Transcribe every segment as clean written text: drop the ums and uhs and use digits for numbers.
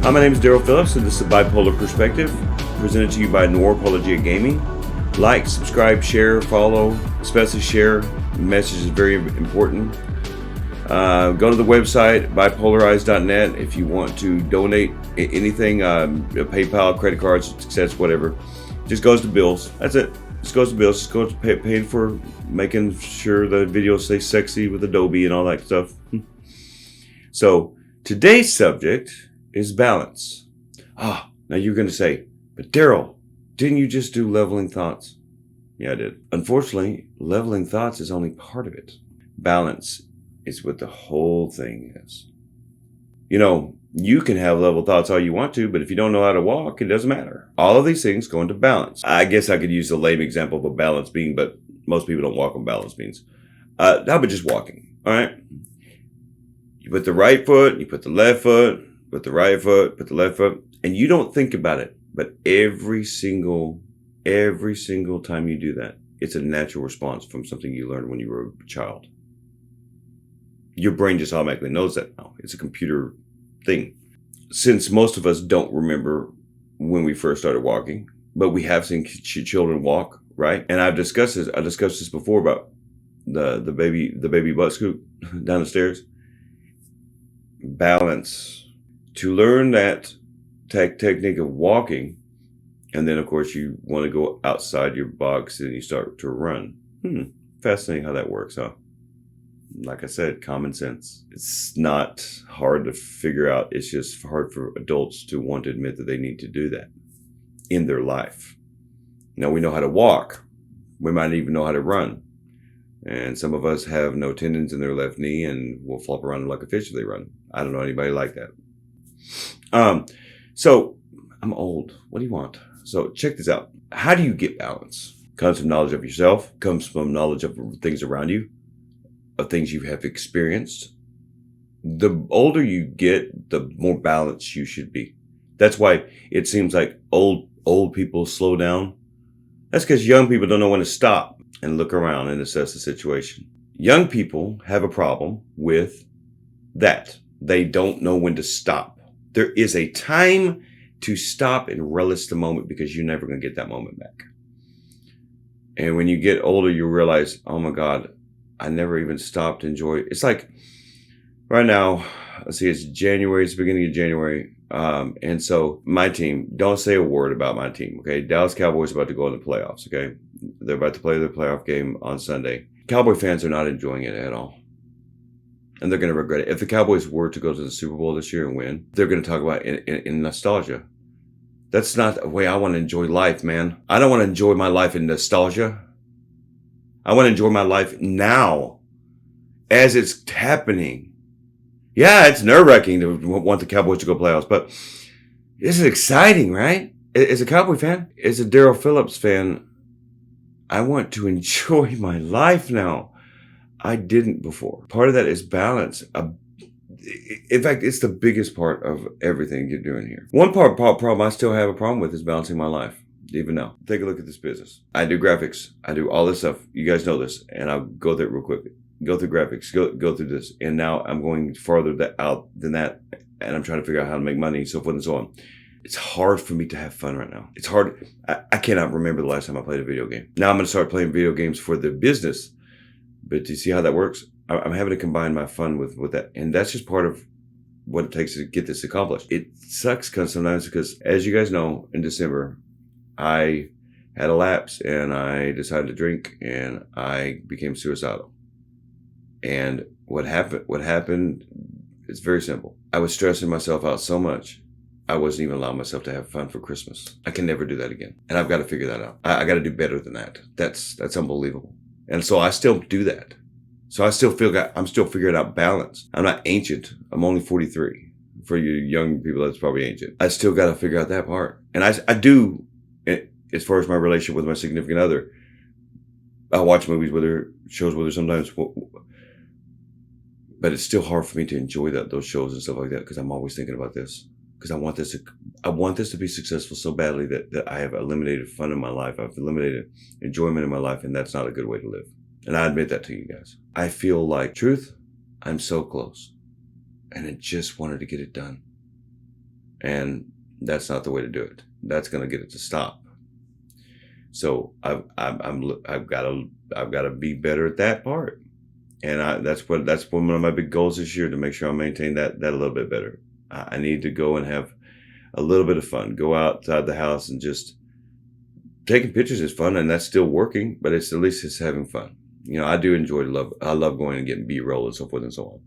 Hi, my name is Daryl Phillips, and this is a Bipolar Perspective, presented to you by Noir Apologia Gaming. Like, subscribe, share, follow, especially share. The message is very important. Go to the website, bipolarize.net, if you want to donate anything, PayPal, credit cards, success, whatever. Just goes to bills. That's it. Just goes to bills. Just goes to paying for making sure the videos stay sexy with Adobe and all that stuff. So today's subject is balance. Now you're going to say, but Daryl, didn't you just do leveling thoughts? Yeah, I did. Unfortunately, leveling thoughts is only part of it. Balance is what the whole thing is. You know, you can have level thoughts all you want to, but if you don't know how to walk, it doesn't matter. All of these things go into balance. I guess I could use the lame example of a balance beam, but most people don't walk on balance beams. How about just walking? All right. You put the right foot, you put the left foot, put the right foot, put the left foot, and you don't think about it. But every single time you do that, it's a natural response from something you learned when you were a child. Your brain just automatically knows that now. It's a computer thing. Since most of us don't remember when we first started walking, but we have seen children walk, right? And I've discussed this. I discussed this before about the baby butt scoop down the stairs. Balance. To learn that technique of walking, and then of course you want to go outside your box and you start to run. Fascinating how that works, huh? Like I said, common sense. It's not hard to figure out. It's just hard for adults to want to admit that they need to do that in their life. Now we know how to walk. We might even know how to run. And some of us have no tendons in their left knee and will flop around like a fish if they run. I don't know anybody like that. So I'm old. What do you want? So check this out. How do you get balance? Comes from knowledge of yourself, comes from knowledge of things around you, of things you have experienced. The older you get, the more balanced you should be. That's why it seems like old people slow down. That's because young people don't know when to stop and look around and assess the situation. Young people have a problem with that. They don't know when to stop. There is a time to stop and relish the moment because you're never going to get that moment back. And when you get older, you realize, oh my God, I never even stopped to enjoy it. It's like right now, let's see, it's January, it's the beginning of January. And so my team, don't say a word about my team, okay? Dallas Cowboys are about to go in the playoffs, okay? They're about to play their playoff game on Sunday. Cowboy fans are not enjoying it at all. And they're going to regret it. If the Cowboys were to go to the Super Bowl this year and win, they're going to talk about it in nostalgia. That's not the way I want to enjoy life, man. I don't want to enjoy my life in nostalgia. I want to enjoy my life now as it's happening. Yeah, it's nerve-wracking to want the Cowboys to go playoffs, but this is exciting, right? As a Cowboy fan, as a Daryl Phillips fan, I want to enjoy my life now. I didn't before. Part of that is balance. In fact, it's the biggest part of everything you're doing here. One problem I still have a problem with is balancing my life, even now. Take a look at this business. I do graphics. I do all this stuff. You guys know this, and I'll go through it real quickly. Go through graphics, go through this. And now I'm going farther out than that, and I'm trying to figure out how to make money, so forth and so on. It's hard for me to have fun right now. It's hard. I cannot remember the last time I played a video game. Now I'm going to start playing video games for the business. But do you see how that works? I'm having to combine my fun with that. And that's just part of what it takes to get this accomplished. It sucks sometimes because, as you guys know, in December, I had a lapse and I decided to drink and I became suicidal. And what happened is very simple. I was stressing myself out so much, I wasn't even allowing myself to have fun for Christmas. I can never do that again. And I've got to figure that out. I got to do better than that. That's unbelievable. And so I still do that. So I'm still figuring out balance. I'm not ancient. I'm only 43. For you young people, that's probably ancient. I still got to figure out that part. And I do, as far as my relationship with my significant other, I watch movies with her, shows with her sometimes. But it's still hard for me to enjoy those shows and stuff like that because I'm always thinking about this. Because I want this to be successful so badly that I have eliminated fun in my life. I've eliminated enjoyment in my life, and that's not a good way to live. And I admit that to you guys. I feel like, truth, I'm so close. And I just wanted to get it done. And that's not the way to do it. That's going to get it to stop. So I've got to be better at that part. And that's one of my big goals this year, to make sure I maintain that a little bit better. I need to go and have a little bit of fun. Go outside the house, and just taking pictures is fun, and that's still working, but at least it's having fun. I do I love going and getting B-roll and so forth and so on.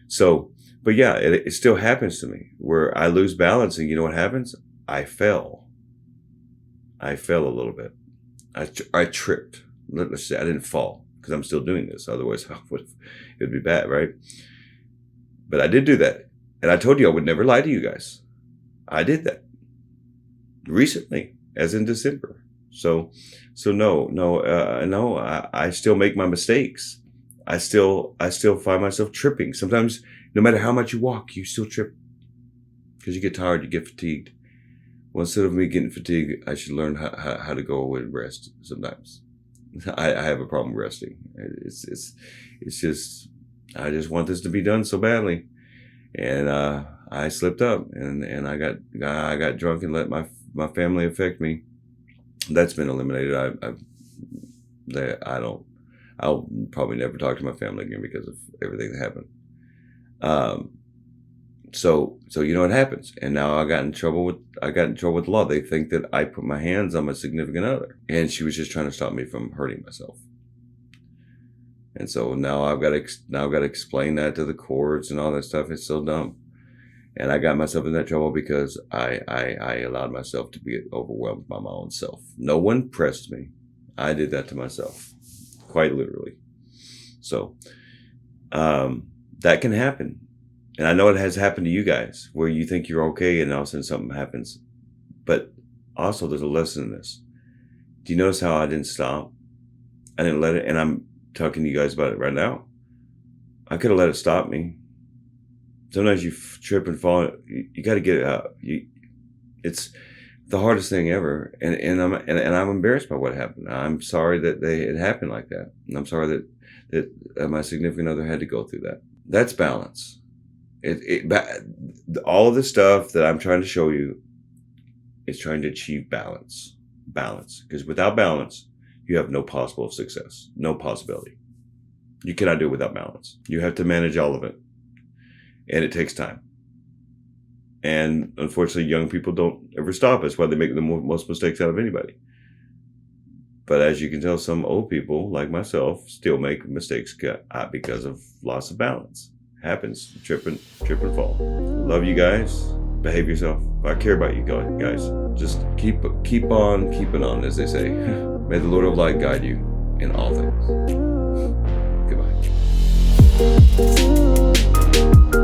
So, but yeah, it still happens to me where I lose balance, and you know what happens? I fell a little bit. I tripped. Let's say I didn't fall, because I'm still doing this. Otherwise, it would be bad, right? But I did do that. And I told you I would never lie to you guys. I did that recently, as in December. So no, I still make my mistakes. I still find myself tripping. Sometimes, no matter how much you walk, you still trip, because you get tired, you get fatigued. Well, instead of me getting fatigued, I should learn how to go away and rest sometimes. I have a problem resting. It's just, I just want this to be done so badly. And I slipped up, and I got drunk and let my family affect me. That's been eliminated. I'll probably never talk to my family again because of everything that happened. So you know what happens. And now I got in trouble with the law. They think that I put my hands on my significant other, and she was just trying to stop me from hurting myself. And so now I've got to explain that to the courts and all that stuff. It's so dumb. And I got myself in that trouble because I allowed myself to be overwhelmed by my own self. No one pressed me. I did that to myself, quite literally. So that can happen. And I know it has happened to you guys, where you think you're okay and all of a sudden something happens. But also, there's a lesson in this. Do you notice how I didn't stop? I didn't let it, and I'm talking to you guys about it right now. I could have let it stop me. Sometimes you trip and fall. You got to get it out. It's the hardest thing ever, and I'm embarrassed by what happened. I'm sorry that it happened like that, and I'm sorry that my significant other had to go through that. That's balance. All of the stuff that I'm trying to show you is trying to achieve balance. Balance, because without balance, you have no possible success, no possibility. You cannot do it without balance. You have to manage all of it. And it takes time. And unfortunately, young people don't ever stop. That's why they make the most mistakes out of anybody. But as you can tell, some old people, like myself, still make mistakes because of loss of balance. Happens. Trip and fall. Love you guys. Behave yourself. I care about you guys. Just keep on keeping on, as they say. May the Lord of Light guide you in all things. Goodbye.